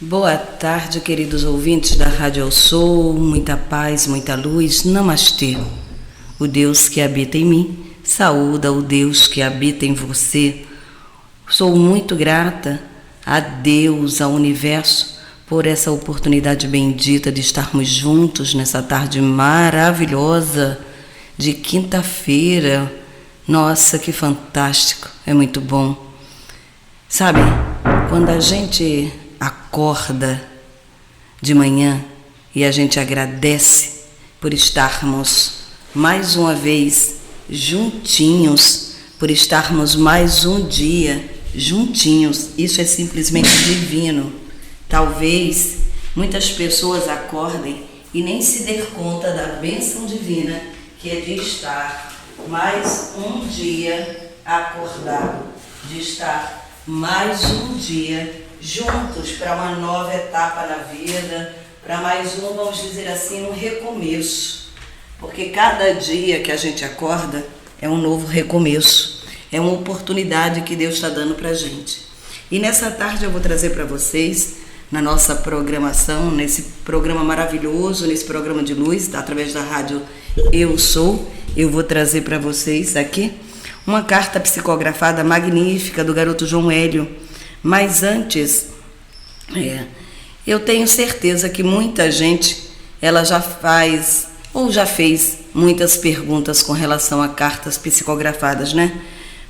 Boa tarde, queridos ouvintes da Rádio Eu Sou, muita paz, muita luz, namastê. O Deus que habita em mim, saúda o Deus que habita em você. Sou muito grata a Deus, ao universo, por essa oportunidade bendita de estarmos juntos nessa tarde maravilhosa de quinta-feira. Nossa, que fantástico, é muito bom. Sabe, quando a gente acorda de manhã e a gente agradece por estarmos mais uma vez juntinhos, por estarmos mais um dia juntinhos, isso é simplesmente divino. Talvez muitas pessoas acordem e nem se dêem conta da bênção divina que é de estar mais um dia acordado, de estar mais um dia juntos para uma nova etapa na vida, para mais um, vamos dizer assim, um recomeço. Porque cada dia que a gente acorda é um novo recomeço, é uma oportunidade que Deus está dando para a gente. E nessa tarde eu vou trazer para vocês, na nossa programação, nesse programa maravilhoso, nesse programa de luz, através da rádio Eu Sou, eu vou trazer para vocês aqui uma carta psicografada magnífica do garoto João Hélio. Mas antes, eu tenho certeza que muita gente, ela já faz ou já fez muitas perguntas com relação a cartas psicografadas, né?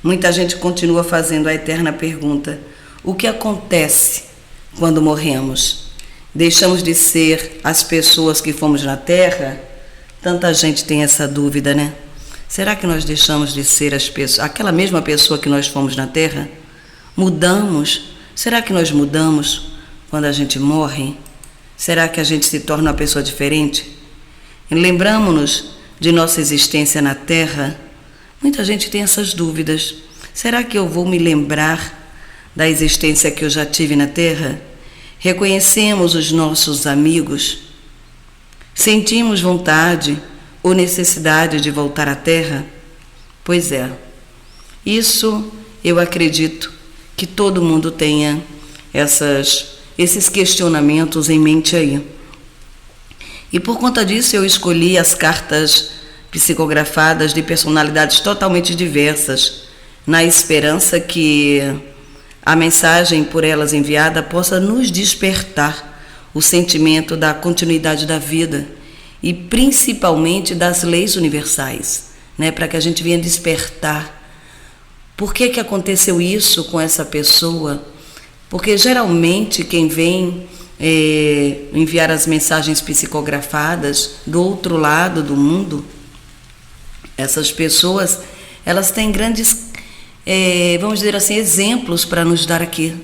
Muita gente continua fazendo a eterna pergunta: o que acontece quando morremos? Deixamos de ser as pessoas que fomos na Terra? Tanta gente tem essa dúvida, né? Será que nós deixamos de ser aquela mesma pessoa que nós fomos na Terra? Mudamos? Será que nós mudamos quando a gente morre? Será que a gente se torna uma pessoa diferente? Lembramos-nos de nossa existência na Terra? Muita gente tem essas dúvidas. Será que eu vou me lembrar da existência que eu já tive na Terra? Reconhecemos os nossos amigos? Sentimos vontade ou necessidade de voltar à Terra? Pois é, isso eu acredito que todo mundo tenha esses questionamentos em mente aí. E por conta disso eu escolhi as cartas psicografadas de personalidades totalmente diversas, na esperança que a mensagem por elas enviada possa nos despertar o sentimento da continuidade da vida e principalmente das leis universais, né? Para que a gente venha despertar. Por que aconteceu isso com essa pessoa? Porque geralmente quem vem enviar as mensagens psicografadas do outro lado do mundo, essas pessoas, elas têm grandes, vamos dizer assim, exemplos para nos dar aqui.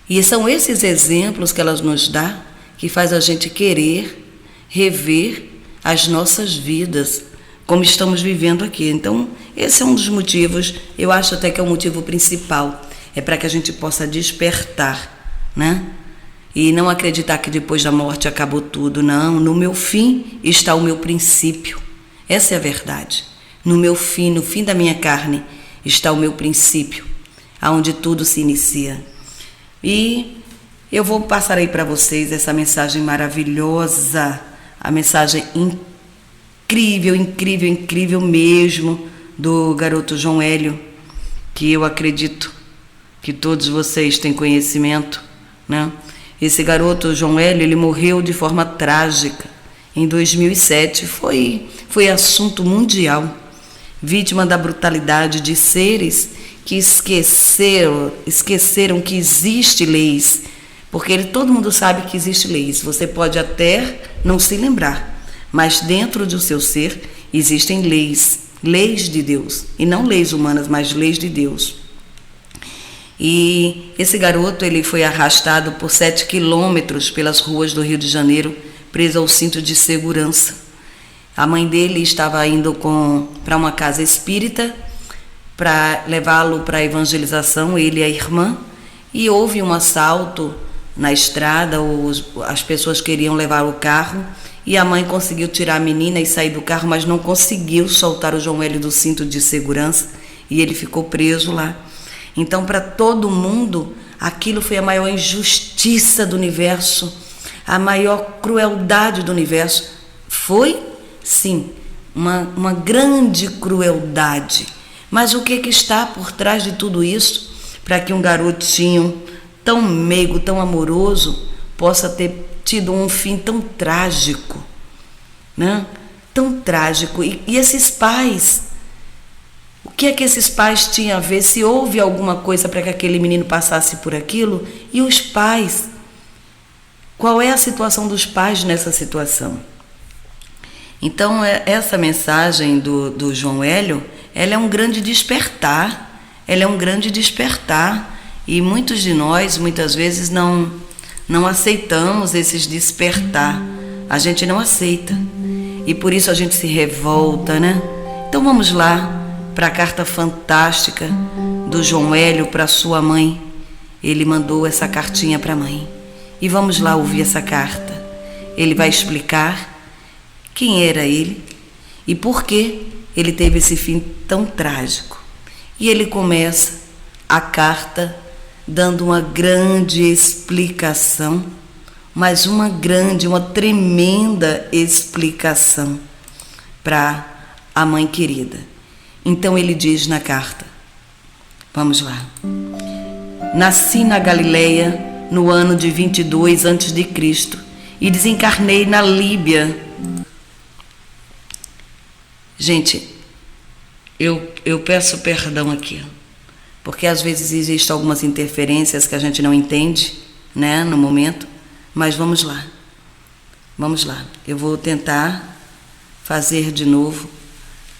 E são esses exemplos que elas nos dão que faz a gente querer rever as nossas vidas, como estamos vivendo aqui. Então, esse é um dos motivos, eu acho até que é o motivo principal, é para que a gente possa despertar, né? E não acreditar que depois da morte acabou tudo. Não, no meu fim está o meu princípio. Essa é a verdade. No meu fim, no fim da minha carne, está o meu princípio, aonde tudo se inicia. E eu vou passar aí para vocês essa mensagem maravilhosa, a mensagem incrível, incrível, incrível mesmo do garoto João Hélio, que eu acredito que todos vocês têm conhecimento, né? Esse garoto João Hélio, ele morreu de forma trágica em 2007, foi assunto mundial, vítima da brutalidade de seres que esqueceram que existe leis, porque todo mundo sabe que existe leis, você pode até não se lembrar, mas dentro do seu ser existem leis de Deus, e não leis humanas, mas leis de Deus. E esse garoto, ele foi arrastado por 7 quilômetros pelas ruas do Rio de Janeiro, preso ao cinto de segurança. A mãe dele estava indo para uma casa espírita para levá-lo para a evangelização, ele e a irmã, e houve um assalto na estrada, as pessoas queriam levar o carro, e a mãe conseguiu tirar a menina e sair do carro, mas não conseguiu soltar o João Hélio do cinto de segurança, e ele ficou preso lá. Então, para todo mundo, Aquilo foi a maior injustiça do universo, a maior crueldade do universo. Foi, sim, uma grande crueldade. Mas o que está por trás de tudo isso para que um garotinho tão meigo, tão amoroso, possa ter tido um fim tão trágico, né? Tão trágico. E esses pais, o que é que esses pais tinham a ver? Se houve alguma coisa para que aquele menino passasse por aquilo? E os pais? Qual é a situação dos pais nessa situação? Então, essa mensagem do João Hélio, ela é um grande despertar. Ela é um grande despertar. E muitos de nós, muitas vezes, não aceitamos esses despertar. A gente não aceita. E por isso a gente se revolta, né? Então vamos lá para a carta fantástica do João Hélio para sua mãe. Ele mandou essa cartinha para a mãe. E vamos lá ouvir essa carta. Ele vai explicar quem era ele e por que ele teve esse fim tão trágico. E ele começa a carta dando uma grande explicação, mas uma tremenda explicação para a mãe querida. Então ele diz na carta, vamos lá. Nasci na Galileia no ano de 22 a.C. e desencarnei na Líbia. Gente, eu peço perdão aqui, porque às vezes existem algumas interferências que a gente não entende, né, no momento, mas vamos lá. Eu vou tentar fazer de novo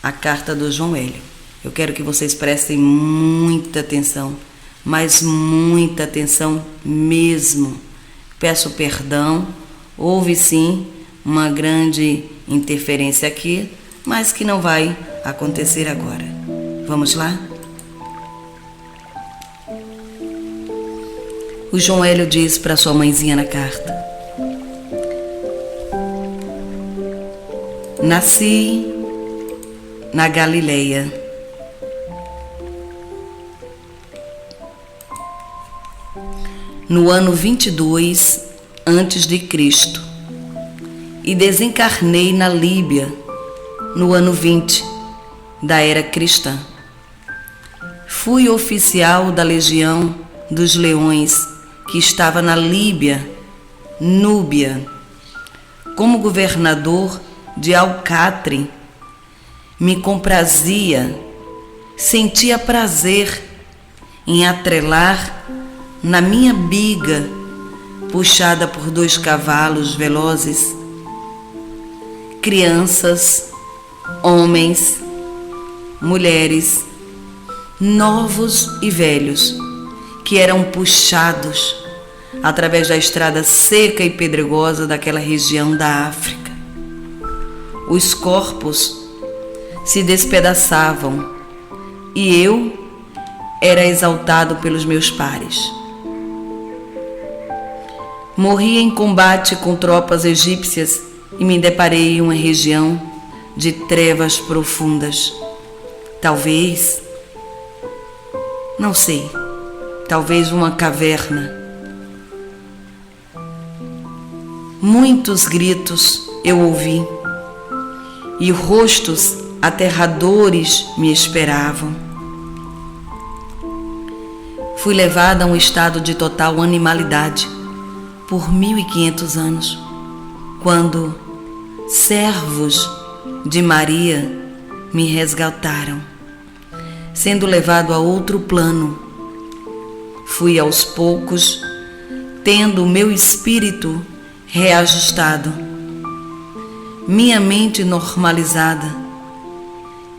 a carta do João Hélio. Eu quero que vocês prestem muita atenção, mas muita atenção mesmo. Peço perdão, houve sim uma grande interferência aqui, mas que não vai acontecer agora. Vamos lá? O João Hélio diz para sua mãezinha na carta: nasci na Galileia. No ano 22 a.C. e desencarnei na Líbia no ano 20 da era cristã. Fui oficial da Legião dos Leões que estava na Líbia, Núbia, como governador de Alcatre. Me comprazia, sentia prazer em atrelar na minha biga, puxada por 2 cavalos velozes, crianças, homens, mulheres, novos e velhos, que eram puxados através da estrada seca e pedregosa daquela região da África. Os corpos se despedaçavam e eu era exaltado pelos meus pares. Morri em combate com tropas egípcias e me deparei em uma região de trevas profundas. Talvez, não sei, talvez uma caverna. Muitos gritos eu ouvi e rostos aterradores me esperavam. Fui levada a um estado de total animalidade por 1500 anos, quando servos de Maria me resgataram. Sendo levado a outro plano, fui aos poucos tendo o meu espírito reajustado, minha mente normalizada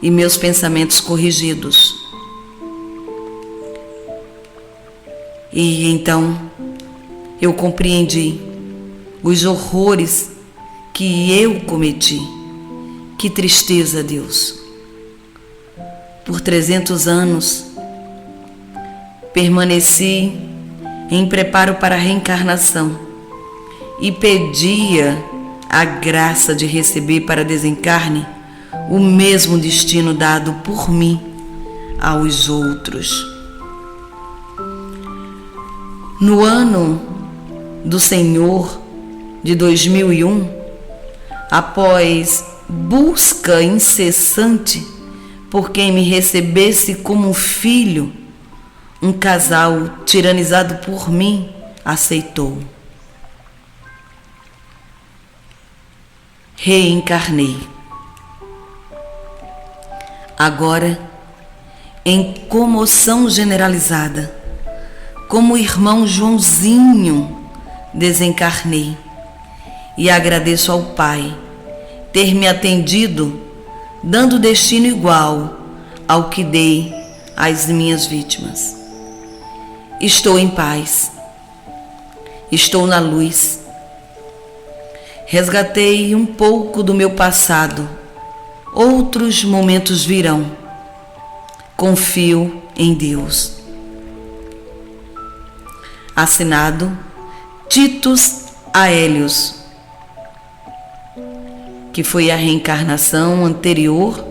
e meus pensamentos corrigidos. E então eu compreendi os horrores que eu cometi. Que tristeza, Deus! Por 300 anos permaneci em preparo para a reencarnação e pedia a graça de receber para desencarne o mesmo destino dado por mim aos outros. No ano do Senhor de 2001, após busca incessante por quem me recebesse como um filho, um casal tiranizado por mim aceitou. Reencarnei. Agora, em comoção generalizada, como o irmão Joãozinho, desencarnei e agradeço ao Pai ter me atendido, dando destino igual ao que dei às minhas vítimas. Estou em paz, estou na luz. Resgatei um pouco do meu passado, outros momentos virão. Confio em Deus. Assinado Titus Aélios, que foi a reencarnação anterior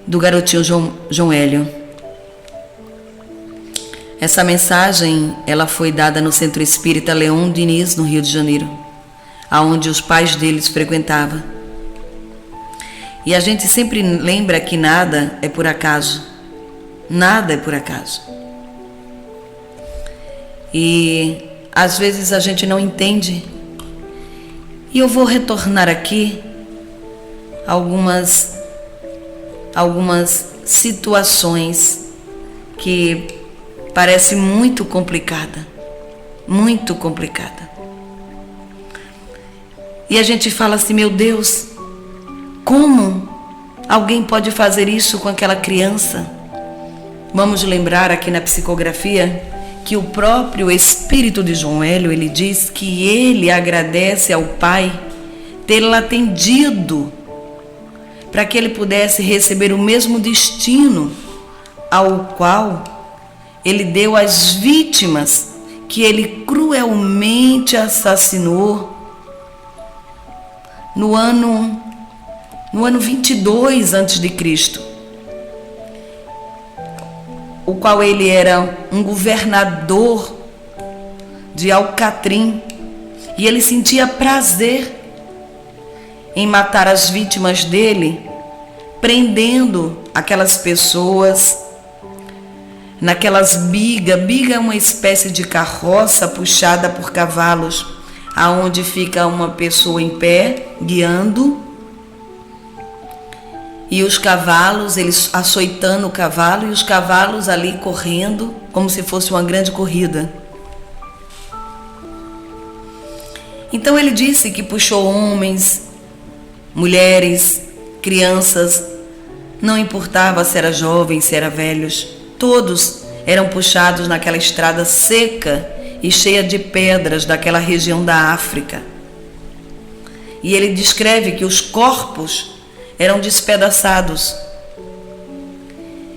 do garotinho João Hélio. Essa mensagem, ela foi dada no Centro Espírita Leon Diniz, no Rio de Janeiro, aonde os pais deles frequentavam. E a gente sempre lembra que nada é por acaso. Nada é por acaso. E às vezes a gente não entende. E eu vou retornar aqui algumas situações que parece muito complicada. Muito complicada. E a gente fala assim, meu Deus, como alguém pode fazer isso com aquela criança? Vamos lembrar aqui na psicografia que o próprio espírito de João Hélio, ele diz que ele agradece ao Pai tê-lo atendido para que ele pudesse receber o mesmo destino ao qual ele deu às vítimas que ele cruelmente assassinou no ano 22 a.C., o qual ele era um governador de Alcatrim, e ele sentia prazer em matar as vítimas dele, prendendo aquelas pessoas naquelas biga. Biga é uma espécie de carroça puxada por cavalos, aonde fica uma pessoa em pé, guiando, e os cavalos, eles açoitando o cavalo, e os cavalos ali correndo, como se fosse uma grande corrida. Então ele disse que puxou homens, mulheres, crianças, não importava se era jovem, se era velhos, todos eram puxados naquela estrada seca e cheia de pedras daquela região da África. E ele descreve que os corpos eram despedaçados.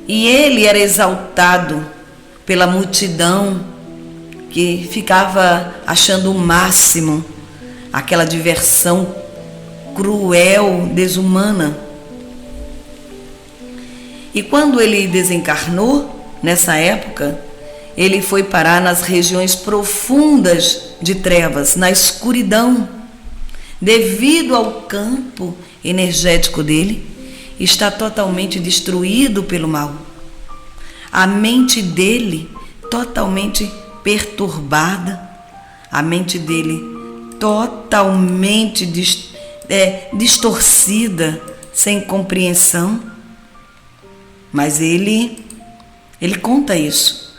E ele era exaltado pela multidão que ficava achando o máximo aquela diversão cruel, desumana. E quando ele desencarnou, nessa época, ele foi parar nas regiões profundas de trevas, na escuridão, devido ao campo energético dele, está totalmente destruído pelo mal. A mente dele totalmente perturbada, a mente dele totalmente distorcida, sem compreensão. Mas ele conta isso.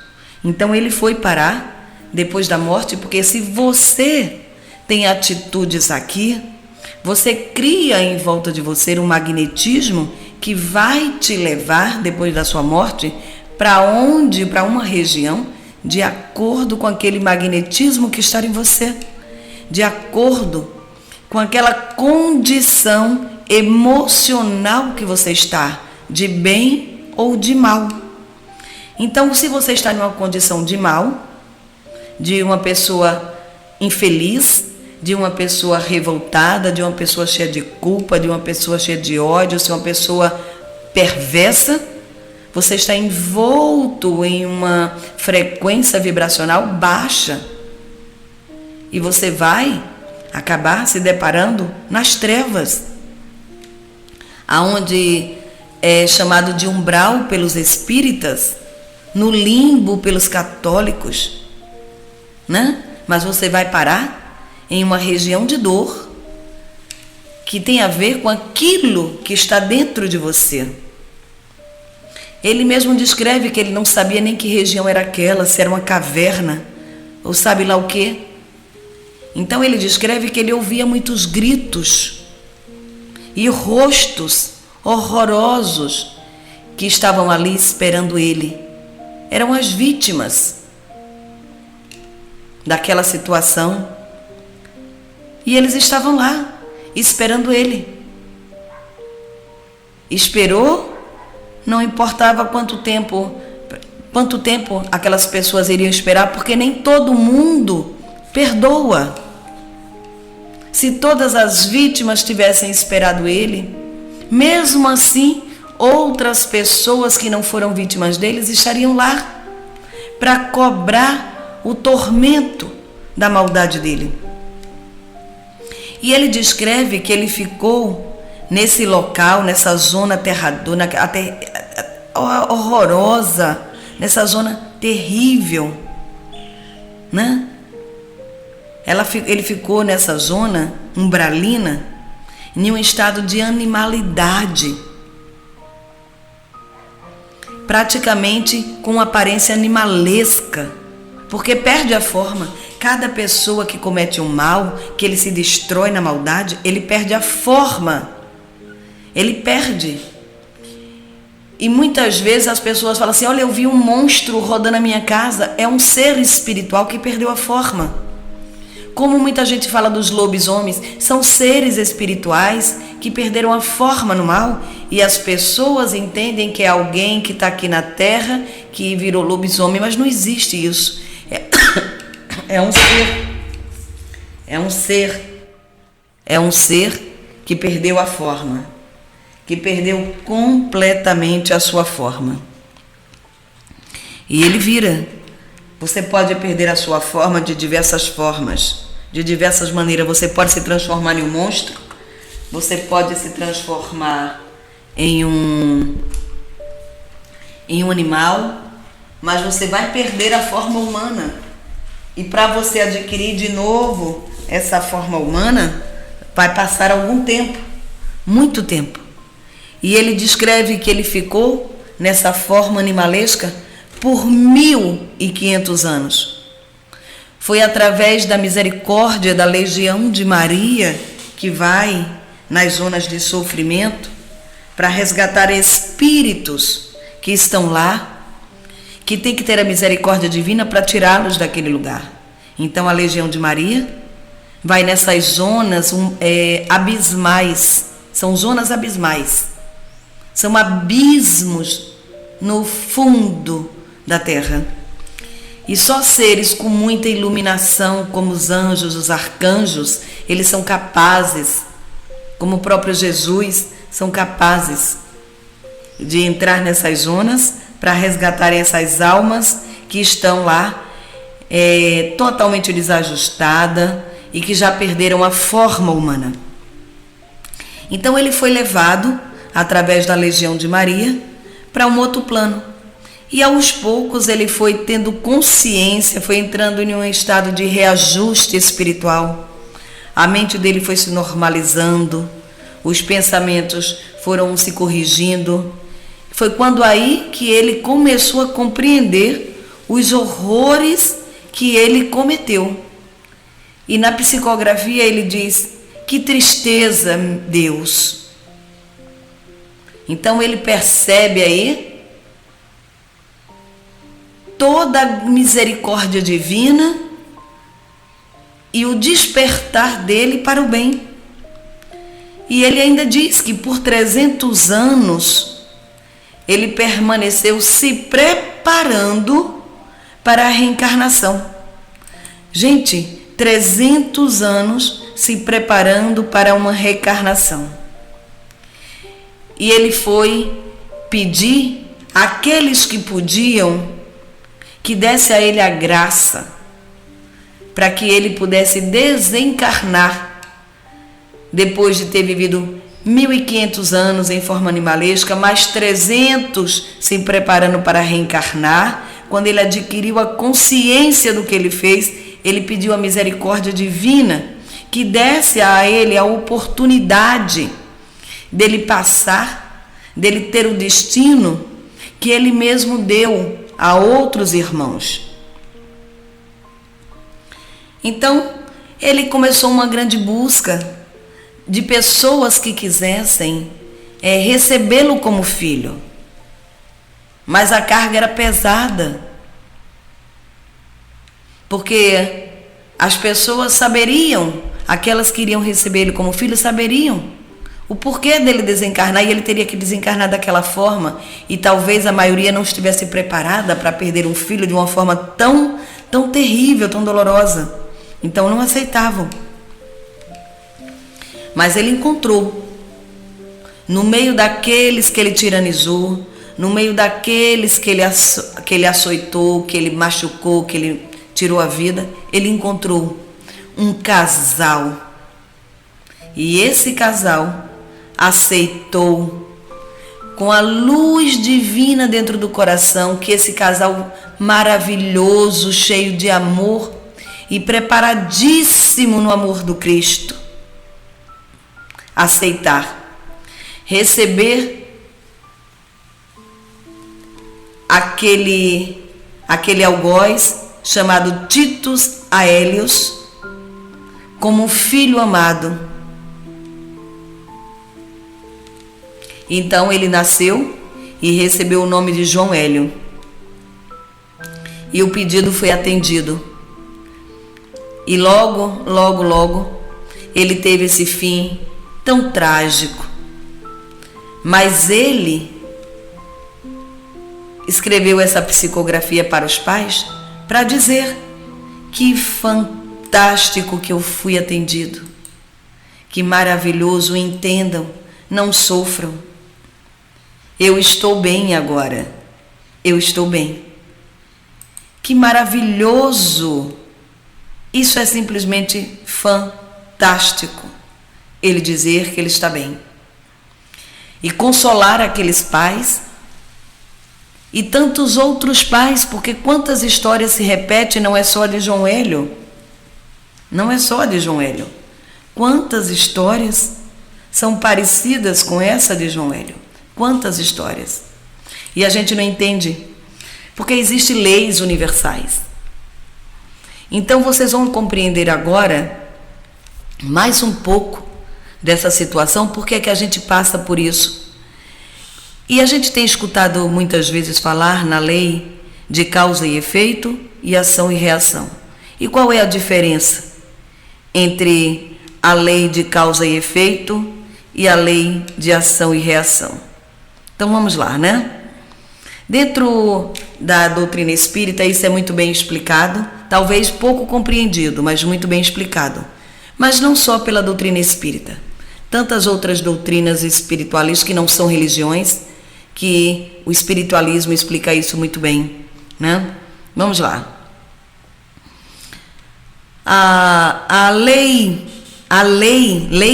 Então ele foi parar depois da morte, porque se você tem atitudes aqui, você cria em volta de você um magnetismo que vai te levar, depois da sua morte, para uma região, de acordo com aquele magnetismo que está em você, de acordo com aquela condição emocional que você está, de bem ou de mal. Então, se você está em uma condição de mal, de uma pessoa infeliz, de uma pessoa revoltada, de uma pessoa cheia de culpa, de uma pessoa cheia de ódio, de uma pessoa perversa, Você está envolto em uma frequência vibracional baixa. E você vai acabar se deparando nas trevas, aonde é chamado de umbral pelos espíritas, no limbo pelos católicos, né? Mas você vai parar em uma região de dor que tem a ver com aquilo que está dentro de você. Ele mesmo descreve que ele não sabia nem que região era aquela, se era uma caverna ou sabe lá o quê. Então ele descreve que ele ouvia muitos gritos e rostos horrorosos que estavam ali esperando ele. Eram as vítimas daquela situação. E eles estavam lá, esperando ele. Esperou, não importava quanto tempo aquelas pessoas iriam esperar, porque nem todo mundo perdoa. Se todas as vítimas tivessem esperado ele, mesmo assim, outras pessoas que não foram vítimas deles estariam lá para cobrar o tormento da maldade dele. E ele descreve que ele ficou nesse local, nessa zona aterradora, horrorosa, nessa zona terrível, né? Ele ficou nessa zona umbralina em um estado de animalidade, praticamente com aparência animalesca, porque perde a forma. Cada pessoa que comete um mal, que ele se destrói na maldade, ele perde a forma, ele perde. E muitas vezes as pessoas falam assim: olha, eu vi um monstro rodando na minha casa. É um ser espiritual que perdeu a forma. Como muita gente fala dos lobisomens, são seres espirituais que perderam a forma no mal, e as pessoas entendem que é alguém que está aqui na terra que virou lobisomem, mas não existe isso. É um ser que perdeu a forma, que perdeu completamente a sua forma. E ele vira. Você pode perder a sua forma de diversas formas, de diversas maneiras. Você pode se transformar em um monstro, você pode se transformar em um animal, mas você vai perder a forma humana. E para você adquirir de novo essa forma humana, vai passar algum tempo, muito tempo. E ele descreve que ele ficou nessa forma animalesca por 1500 anos. Foi através da misericórdia da Legião de Maria que vai nas zonas de sofrimento para resgatar espíritos que estão lá, que tem que ter a misericórdia divina para tirá-los daquele lugar. Então a Legião de Maria vai nessas zonas abismais, são zonas abismais, são abismos no fundo da terra. E só seres com muita iluminação, como os anjos, os arcanjos, eles são capazes, como o próprio Jesus, são capazes de entrar nessas zonas para resgatarem essas almas que estão lá totalmente desajustadas e que já perderam a forma humana. Então ele foi levado através da Legião de Maria para um outro plano. E aos poucos ele foi tendo consciência, foi entrando em um estado de reajuste espiritual. A mente dele foi se normalizando, os pensamentos foram se corrigindo. Foi quando aí que ele começou a compreender os horrores que ele cometeu. E na psicografia ele diz: que tristeza, Deus. Então ele percebe aí toda a misericórdia divina e o despertar dele para o bem. E ele ainda diz que por 300 anos ele permaneceu se preparando para a reencarnação. Gente, 300 anos se preparando para uma reencarnação. E ele foi pedir aqueles que podiam, que desse a ele a graça, para que ele pudesse desencarnar, depois de ter vivido 1.500 anos em forma animalesca, mais 300 se preparando para reencarnar. Quando ele adquiriu a consciência do que ele fez, ele pediu a misericórdia divina, que desse a ele a oportunidade dele passar, dele ter o destino que ele mesmo deu a outros irmãos. Então, ele começou uma grande busca de pessoas que quisessem recebê-lo como filho. Mas a carga era pesada, porque as pessoas saberiam, aquelas que iriam receber ele como filho, saberiam o porquê dele desencarnar, e ele teria que desencarnar daquela forma, e talvez a maioria não estivesse preparada para perder um filho de uma forma tão terrível, tão dolorosa. Então não aceitavam. Mas ele encontrou, no meio daqueles que ele tiranizou, no meio daqueles que ele açoitou, que ele machucou, que ele tirou a vida, ele encontrou um casal. E esse casal aceitou, com a luz divina dentro do coração, que esse casal maravilhoso, cheio de amor e preparadíssimo no amor do Cristo, aceitar, receber aquele algoz chamado Titus Aélios como filho amado. Então ele nasceu e recebeu o nome de João Hélio. E o pedido foi atendido. E logo ele teve esse fim tão trágico. Mas ele escreveu essa psicografia para os pais para dizer: que fantástico que eu fui atendido, que maravilhoso, entendam, não sofram, eu estou bem agora, eu estou bem. Que maravilhoso, isso é simplesmente fantástico, ele dizer que ele está bem. E consolar aqueles pais e tantos outros pais, porque quantas histórias se repetem, não é só a de João Hélio, não é só a de João Hélio. Quantas histórias são parecidas com essa de João Hélio? Quantas histórias? E a gente não entende, porque existem leis universais. Então vocês vão compreender agora mais um pouco dessa situação, porque é que a gente passa por isso. E a gente tem escutado muitas vezes falar na lei de causa e efeito e ação e reação. E qual é a diferença entre a lei de causa e efeito e a lei de ação e reação? Então vamos lá, né? Dentro da doutrina espírita isso é muito bem explicado, talvez pouco compreendido, mas muito bem explicado. Mas não só pela doutrina espírita. Tantas outras doutrinas espiritualistas que não são religiões, que o espiritualismo explica isso muito bem, né? Vamos lá. A lei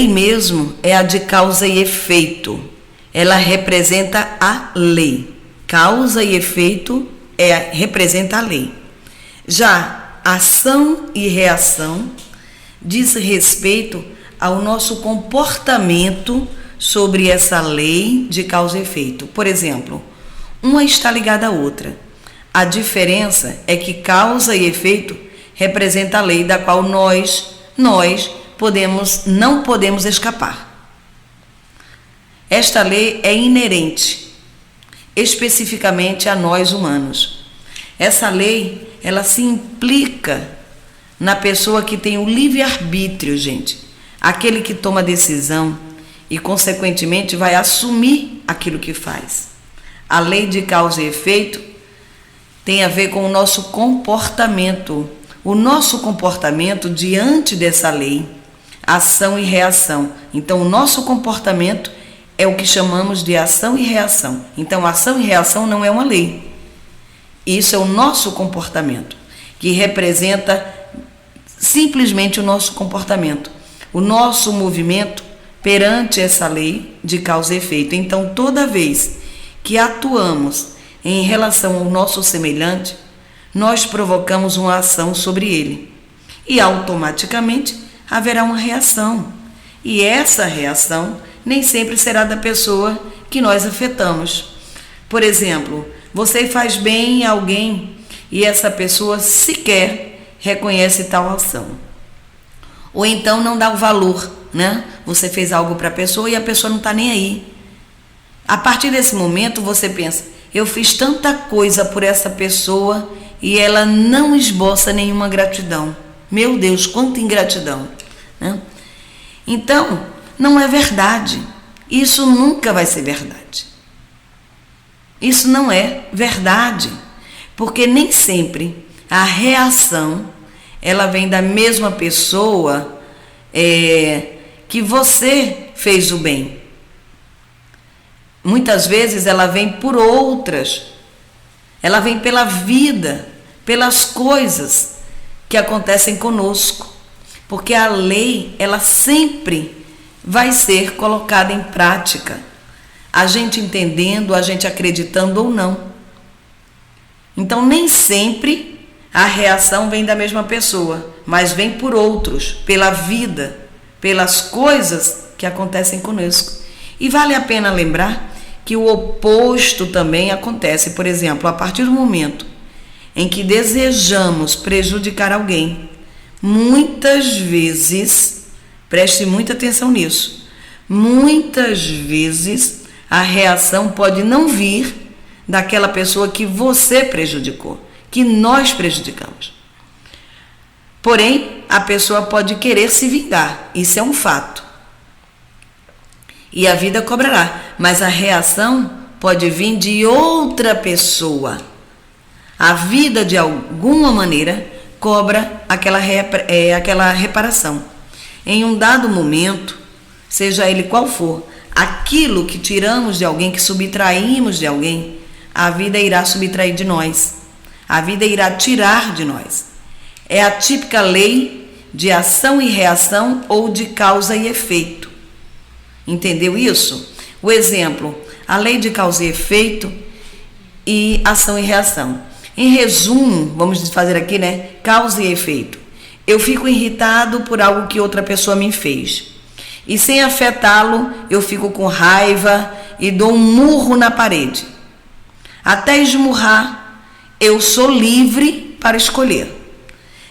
mesmo é a de causa e efeito. Ela representa a lei. Causa e efeito representa a lei. Já ação e reação diz respeito ao nosso comportamento sobre essa lei de causa e efeito. Por exemplo, uma está ligada à outra. A diferença é que causa e efeito representa a lei da qual nós não podemos escapar. Esta lei é inerente, especificamente a nós humanos. Essa lei, ela se implica na pessoa que tem o livre-arbítrio, gente. Aquele que toma decisão e, consequentemente, vai assumir aquilo que faz. A lei de causa e efeito tem a ver com o nosso comportamento. O nosso comportamento diante dessa lei, ação e reação. Então, o nosso comportamento é o que chamamos de ação e reação. Então, ação e reação não é uma lei. Isso é o nosso comportamento, que representa simplesmente o nosso comportamento, o nosso movimento perante essa lei de causa e efeito. Então, toda vez que atuamos em relação ao nosso semelhante, nós provocamos uma ação sobre ele e automaticamente haverá uma reação. E essa reação nem sempre será da pessoa que nós afetamos. Por exemplo, você faz bem a alguém e essa pessoa sequer reconhece tal ação. Ou então não dá o valor, né? Você fez algo para a pessoa e a pessoa não está nem aí. A partir desse momento você pensa, eu fiz tanta coisa por essa pessoa e ela não esboça nenhuma gratidão. Meu Deus, quanta ingratidão, né? Então, não é verdade. Isso nunca vai ser verdade. Isso não é verdade, porque nem sempre a reação ela vem da mesma pessoa que você fez o bem. Muitas vezes ela vem por outras, ela vem pela vida, pelas coisas que acontecem conosco, porque a lei ela sempre vai ser colocada em prática, a gente entendendo, a gente acreditando ou não. Então nem sempre a reação vem da mesma pessoa, mas vem por outros, pela vida, pelas coisas que acontecem conosco. E vale a pena lembrar que o oposto também acontece. Por exemplo, a partir do momento em que desejamos prejudicar alguém, muitas vezes, preste muita atenção nisso, muitas vezes a reação pode não vir daquela pessoa que você prejudicou, que nós prejudicamos. Porém, a pessoa pode querer se vingar, isso é um fato. E a vida cobrará, mas a reação pode vir de outra pessoa. A vida, de alguma maneira, cobra aquela reparação. Em um dado momento, seja ele qual for, aquilo que tiramos de alguém, que subtraímos de alguém, a vida irá subtrair de nós. A vida irá tirar de nós. É a típica lei de ação e reação ou de causa e efeito. Entendeu isso? O exemplo, a lei de causa e efeito e ação e reação. Em resumo, vamos fazer aqui, né? Causa e efeito. Eu fico irritado por algo que outra pessoa me fez. E sem afetá-lo, eu fico com raiva e dou um murro na parede. Até esmurrar, eu sou livre para escolher.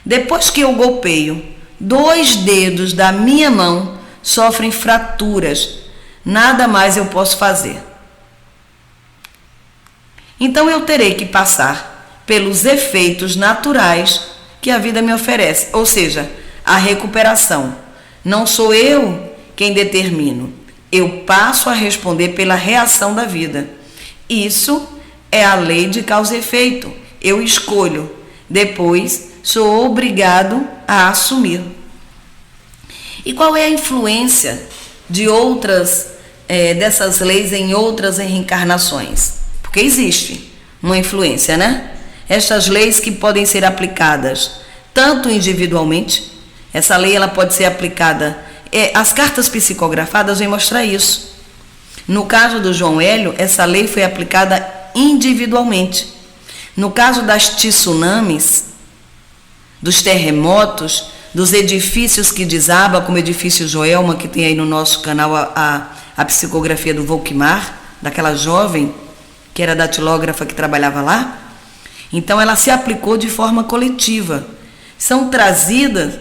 Depois que eu golpeio, 2 dedos da minha mão sofrem fraturas. Nada mais eu posso fazer. Então eu terei que passar pelos efeitos naturais que a vida me oferece, ou seja, a recuperação. Não sou eu quem determino. Eu passo a responder pela reação da vida. Isso é a lei de causa e efeito. Eu escolho. Depois sou obrigado a assumir. E qual é a influência de dessas leis em outras reencarnações? Porque existe uma influência, né? Estas leis que podem ser aplicadas tanto individualmente, essa lei ela pode ser aplicada, as cartas psicografadas vêm mostrar isso. No caso do João Hélio, essa lei foi aplicada individualmente. No caso das tsunamis, dos terremotos, dos edifícios que desabam, como o edifício Joelma, que tem aí no nosso canal a psicografia do Volkmar, daquela jovem que era datilógrafa que trabalhava lá. Então ela se aplicou de forma coletiva. São trazidas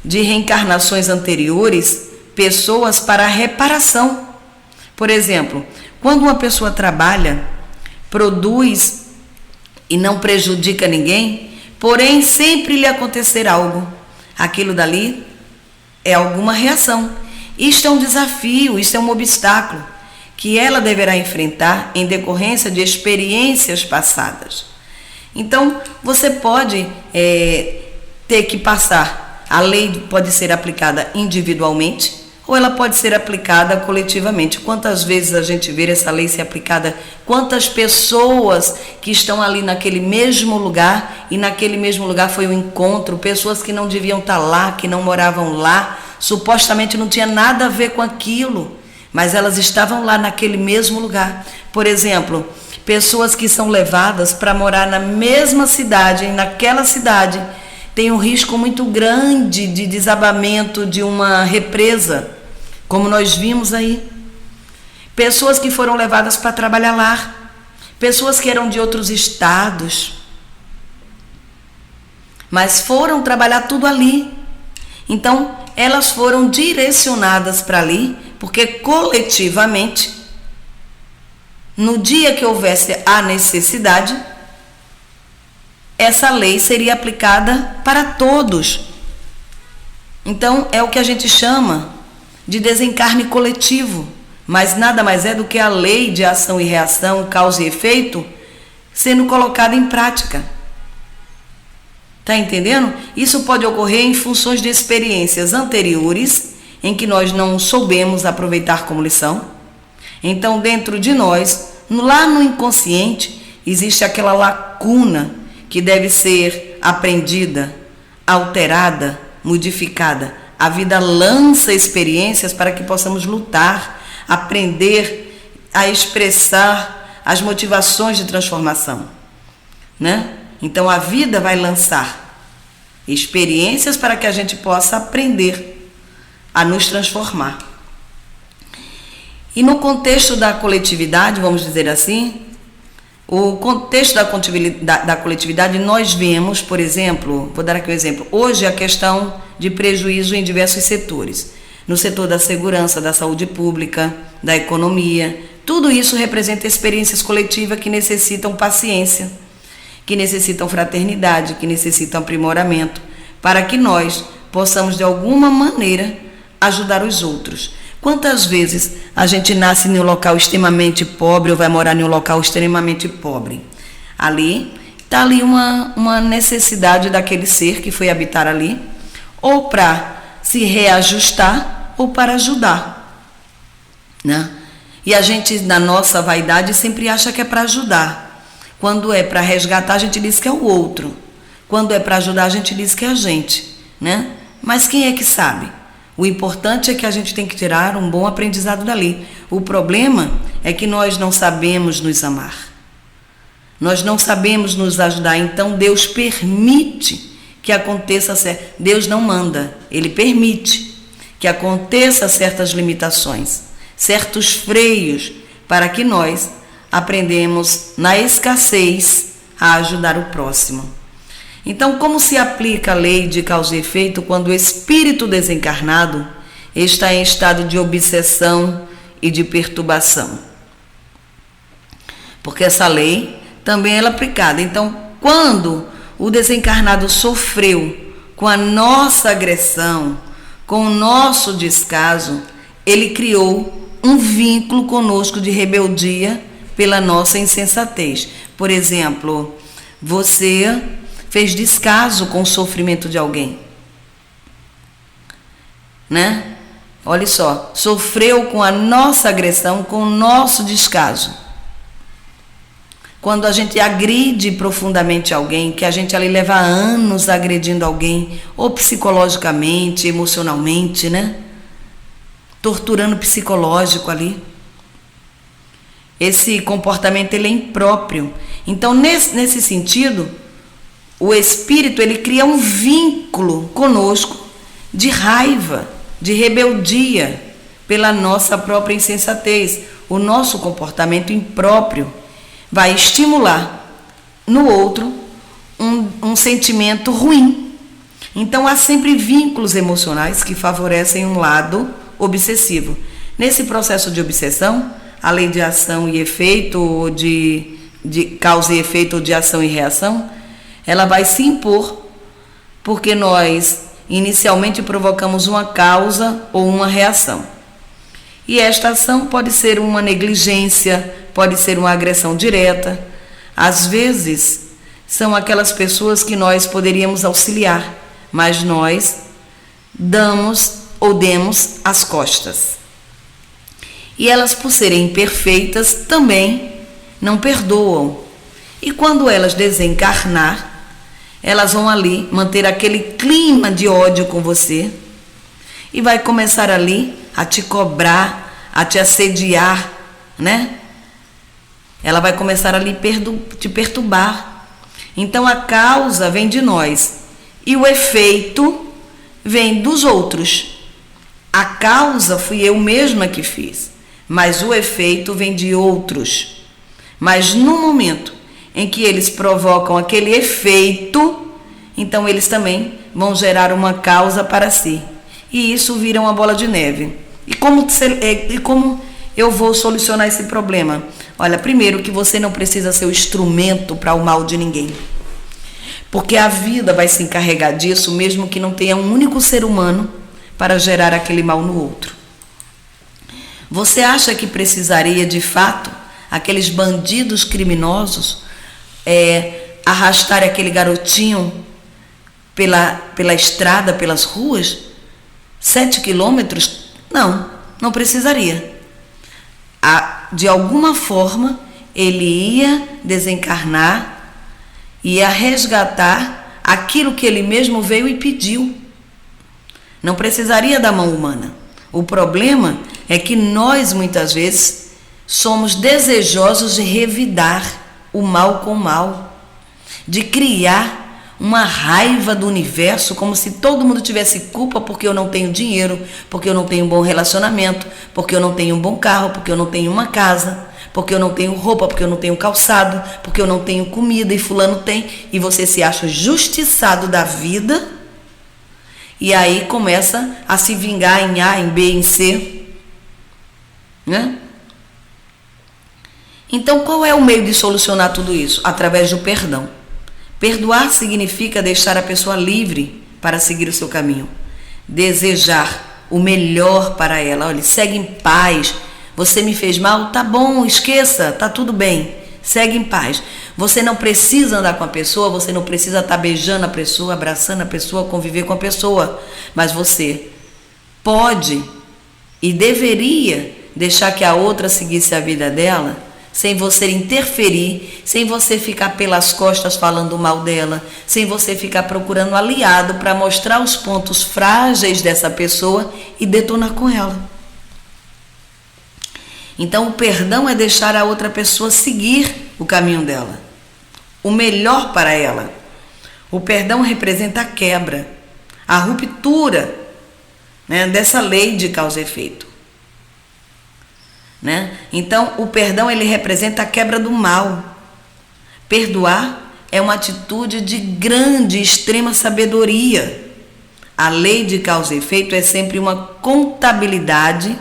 de reencarnações anteriores pessoas para a reparação. Por exemplo, quando uma pessoa trabalha, produz e não prejudica ninguém, porém sempre lhe acontecer algo, aquilo dali é alguma reação. Isto é um desafio, isto é um obstáculo que ela deverá enfrentar em decorrência de experiências passadas. Então, você pode ter que passar, a lei pode ser aplicada individualmente, ou ela pode ser aplicada coletivamente. Quantas vezes a gente vê essa lei ser aplicada? Quantas pessoas que estão ali naquele mesmo lugar, e naquele mesmo lugar foi um encontro, pessoas que não deviam estar lá, que não moravam lá, supostamente não tinha nada a ver com aquilo, mas elas estavam lá naquele mesmo lugar. Por exemplo, pessoas que são levadas para morar na mesma cidade, e naquela cidade tem um risco muito grande de desabamento de uma represa, como nós vimos aí. Pessoas que foram levadas para trabalhar lá, pessoas que eram de outros estados, mas foram trabalhar tudo ali. Então, elas foram direcionadas para ali, porque coletivamente, no dia que houvesse a necessidade, essa lei seria aplicada para todos. Então, é o que a gente chama de desencarne coletivo, mas nada mais é do que a lei de ação e reação, causa e efeito, sendo colocada em prática. Está entendendo? Isso pode ocorrer em funções de experiências anteriores, em que nós não soubemos aproveitar como lição. Então, dentro de nós, lá no inconsciente, existe aquela lacuna que deve ser aprendida, alterada, modificada. A vida lança experiências para que possamos lutar, aprender a expressar as motivações de transformação, né? Então a vida vai lançar experiências para que a gente possa aprender a nos transformar. E no contexto da coletividade, vamos dizer assim, o contexto da coletividade, nós vemos, por exemplo, vou dar aqui um exemplo, hoje a questão de prejuízo em diversos setores. No setor da segurança, da saúde pública, da economia, tudo isso representa experiências coletivas que necessitam paciência, que necessitam fraternidade, que necessitam aprimoramento, para que nós possamos de alguma maneira ajudar os outros. Quantas vezes a gente nasce em um local extremamente pobre ou vai morar em um local extremamente pobre? Ali está ali uma necessidade daquele ser que foi habitar ali, ou para se reajustar ou para ajudar, né? E a gente, na nossa vaidade, sempre acha que é para ajudar. Quando é para resgatar, a gente diz que é o outro. Quando é para ajudar, a gente diz que é a gente, né? Mas quem é que sabe? O importante é que a gente tem que tirar um bom aprendizado dali. O problema é que nós não sabemos nos amar. Nós não sabemos nos ajudar. Então Deus permite que aconteça. Deus não manda, Ele permite que aconteça certas limitações, certos freios, para que nós aprendemos na escassez a ajudar o próximo. Então, como se aplica a lei de causa e efeito quando o espírito desencarnado está em estado de obsessão e de perturbação? Porque essa lei também é aplicada. Então, quando o desencarnado sofreu com a nossa agressão, com o nosso descaso, ele criou um vínculo conosco de rebeldia pela nossa insensatez. Por exemplo, você fez descaso com o sofrimento de alguém, né? Olha só, sofreu com a nossa agressão, com o nosso descaso. Quando a gente agride profundamente alguém, que a gente ali leva anos agredindo alguém, ou psicologicamente, emocionalmente, né? Torturando psicológico ali. Esse comportamento ele é impróprio. Então, nesse sentido, o espírito ele cria um vínculo conosco de raiva, de rebeldia pela nossa própria insensatez. O nosso comportamento impróprio vai estimular no outro um sentimento ruim. Então há sempre vínculos emocionais que favorecem um lado obsessivo. Nesse processo de obsessão, a lei de ação e efeito, ou de causa e efeito, ou de ação e reação, ela vai se impor, porque nós inicialmente provocamos uma causa ou uma reação. E esta ação pode ser uma negligência, pode ser uma agressão direta. Às vezes, são aquelas pessoas que nós poderíamos auxiliar, mas nós damos ou demos as costas. E elas, por serem imperfeitas, também não perdoam. E quando elas desencarnar, elas vão ali manter aquele clima de ódio com você e vai começar ali a te cobrar, a te assediar, né? Ela vai começar ali te perturbar. Então a causa vem de nós e o efeito vem dos outros. A causa fui eu mesma que fiz, mas o efeito vem de outros. Mas no momento em que eles provocam aquele efeito, então eles também vão gerar uma causa para si. E isso vira uma bola de neve. E como eu vou solucionar esse problema? Olha, primeiro que você não precisa ser o instrumento para o mal de ninguém. Porque a vida vai se encarregar disso, mesmo que não tenha um único ser humano para gerar aquele mal no outro. Você acha que precisaria, de fato, aqueles bandidos criminosos arrastar aquele garotinho pela estrada, pelas ruas, 7 quilômetros? Não precisaria. De alguma forma, ele ia desencarnar, ia resgatar aquilo que ele mesmo veio e pediu. Não precisaria da mão humana. O problema é que nós, muitas vezes, somos desejosos de revidar o mal com o mal, de criar uma raiva do universo, como se todo mundo tivesse culpa porque eu não tenho dinheiro, porque eu não tenho um bom relacionamento, porque eu não tenho um bom carro, porque eu não tenho uma casa, porque eu não tenho roupa, porque eu não tenho calçado, porque eu não tenho comida e fulano tem, e você se acha justiçado da vida, e aí começa a se vingar em A, em B, em C, né? Então, qual é o meio de solucionar tudo isso? Através do perdão. Perdoar significa deixar a pessoa livre para seguir o seu caminho. Desejar o melhor para ela. Olha, segue em paz. Você me fez mal? Tá bom, esqueça, tá tudo bem. Segue em paz. Você não precisa andar com a pessoa, você não precisa estar beijando a pessoa, abraçando a pessoa, conviver com a pessoa. Mas você pode e deveria deixar que a outra seguisse a vida dela, sem você interferir, sem você ficar pelas costas falando mal dela, sem você ficar procurando aliado para mostrar os pontos frágeis dessa pessoa e detonar com ela. Então, o perdão é deixar a outra pessoa seguir o caminho dela, o melhor para ela. O perdão representa a quebra, a ruptura, né, dessa lei de causa e efeito. Né? Então, o perdão ele representa a quebra do mal. Perdoar é uma atitude de grande e extrema sabedoria. A lei de causa e efeito é sempre uma contabilidade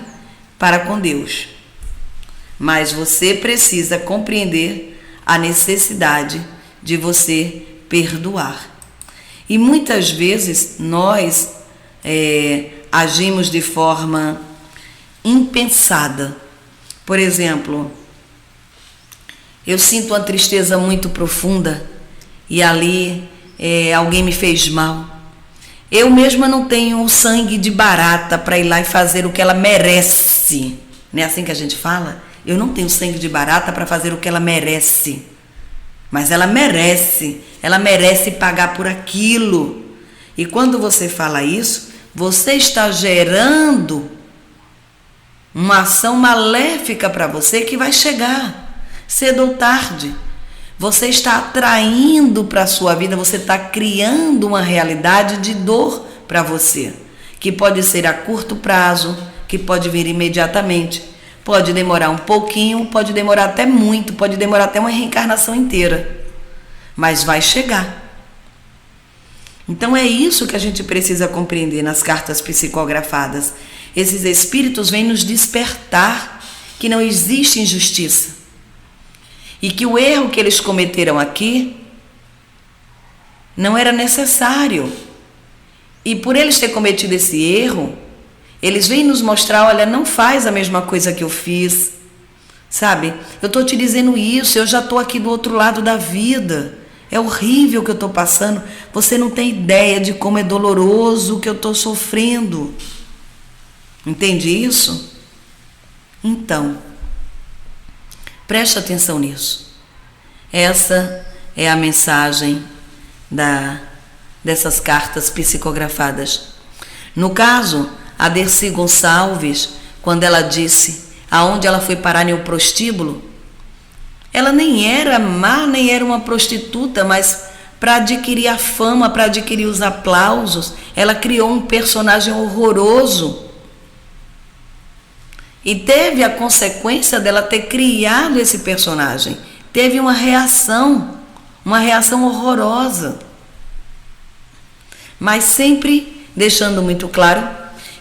para com Deus. Mas você precisa compreender a necessidade de você perdoar. E muitas vezes nós agimos de forma impensada. Por exemplo, eu sinto uma tristeza muito profunda e ali alguém me fez mal. Eu mesma não tenho o sangue de barata para ir lá e fazer o que ela merece. Não é assim que a gente fala? Eu não tenho sangue de barata para fazer o que ela merece. Mas ela merece pagar por aquilo. E quando você fala isso, você está gerando uma ação maléfica para você que vai chegar cedo ou tarde. Você está atraindo para a sua vida, você está criando uma realidade de dor para você, que pode ser a curto prazo, que pode vir imediatamente, pode demorar um pouquinho, pode demorar até muito, pode demorar até uma reencarnação inteira, mas vai chegar. Então é isso que a gente precisa compreender nas cartas psicografadas. Esses espíritos vêm nos despertar que não existe injustiça e que o erro que eles cometeram aqui não era necessário. E por eles terem cometido esse erro, eles vêm nos mostrar, olha, não faz a mesma coisa que eu fiz, sabe? Eu estou te dizendo isso, eu já estou aqui do outro lado da vida. É horrível o que eu estou passando. Você não tem ideia de como é doloroso o que eu estou sofrendo. Entende isso? Então, preste atenção nisso. Essa é a mensagem dessas cartas psicografadas. No caso, a Dercy Gonçalves, quando ela disse aonde ela foi parar em um prostíbulo, ela nem era má, nem era uma prostituta, mas para adquirir a fama, para adquirir os aplausos, ela criou um personagem horroroso. E teve a consequência dela ter criado esse personagem. Teve uma reação horrorosa. Mas sempre deixando muito claro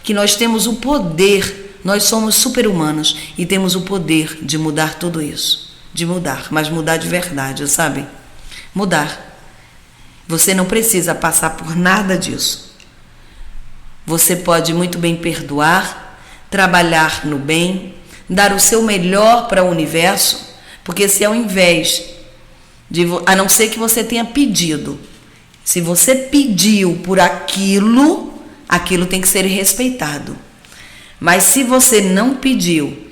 que nós temos o poder, nós somos super-humanos e temos o poder de mudar tudo isso. De mudar, mas mudar de verdade, sabe? Mudar. Você não precisa passar por nada disso. Você pode muito bem perdoar, trabalhar no bem, dar o seu melhor para o universo, porque se ao invés de, a não ser que você tenha pedido, se você pediu por aquilo, aquilo tem que ser respeitado. Mas se você não pediu,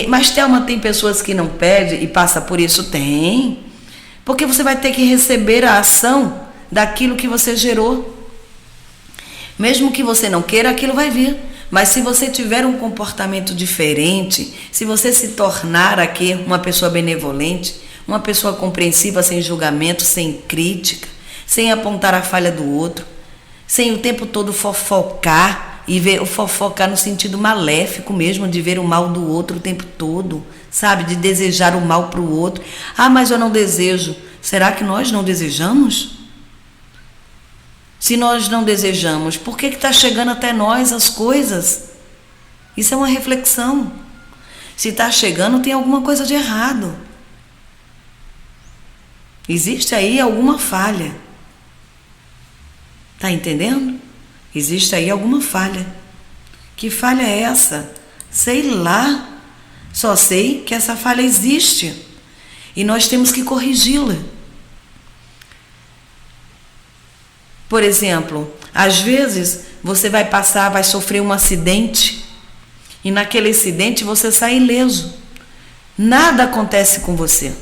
mas Thelma, tem pessoas que não pedem e passa por isso? Tem. Porque você vai ter que receber a ação daquilo que você gerou. Mesmo que você não queira, aquilo vai vir. Mas se você tiver um comportamento diferente, se você se tornar aqui uma pessoa benevolente, uma pessoa compreensiva, sem julgamento, sem crítica, sem apontar a falha do outro, sem o tempo todo fofocar e ver o fofocar no sentido maléfico mesmo, de ver o mal do outro o tempo todo, sabe? De desejar o mal para o outro. Ah, mas eu não desejo. Será que nós não desejamos? Se nós não desejamos, por que está chegando até nós as coisas? Isso é uma reflexão. Se está chegando, tem alguma coisa de errado. Existe aí alguma falha. Está entendendo? Existe aí alguma falha. Que falha é essa? Sei lá. Só sei que essa falha existe. E nós temos que corrigi-la. Por exemplo, às vezes você vai sofrer um acidente e naquele acidente você sai ileso. Nada acontece com você.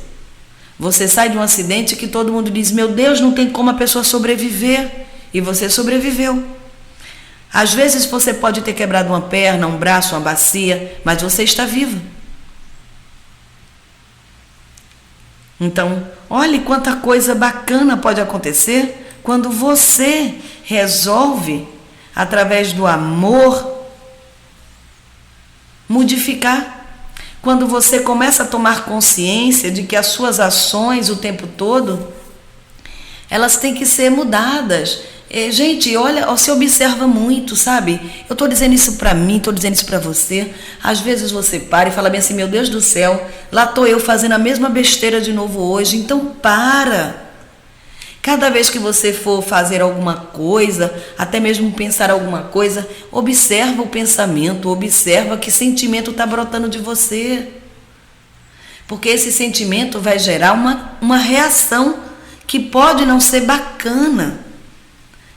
Você sai de um acidente que todo mundo diz, meu Deus, não tem como a pessoa sobreviver. E você sobreviveu. Às vezes você pode ter quebrado uma perna, um braço, uma bacia, mas você está vivo. Então, olhe quanta coisa bacana pode acontecer quando você resolve, através do amor, modificar. Quando você começa a tomar consciência de que as suas ações o tempo todo, elas têm que ser mudadas. Gente, olha, você observa muito, sabe? Eu estou dizendo isso para mim, estou dizendo isso para você. Às vezes você para e fala bem assim, meu Deus do céu, lá estou eu fazendo a mesma besteira de novo hoje. Então para. Cada vez que você for fazer alguma coisa, até mesmo pensar alguma coisa, observa o pensamento, observa que sentimento está brotando de você. Porque esse sentimento vai gerar uma reação que pode não ser bacana.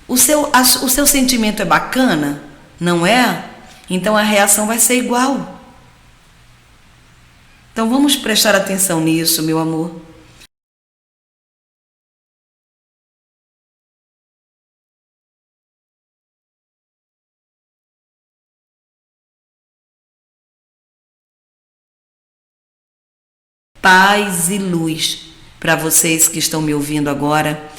O seu sentimento é bacana? Não é? Então a reação vai ser igual. Então vamos prestar atenção nisso, meu amor. Paz e luz para vocês que estão me ouvindo agora.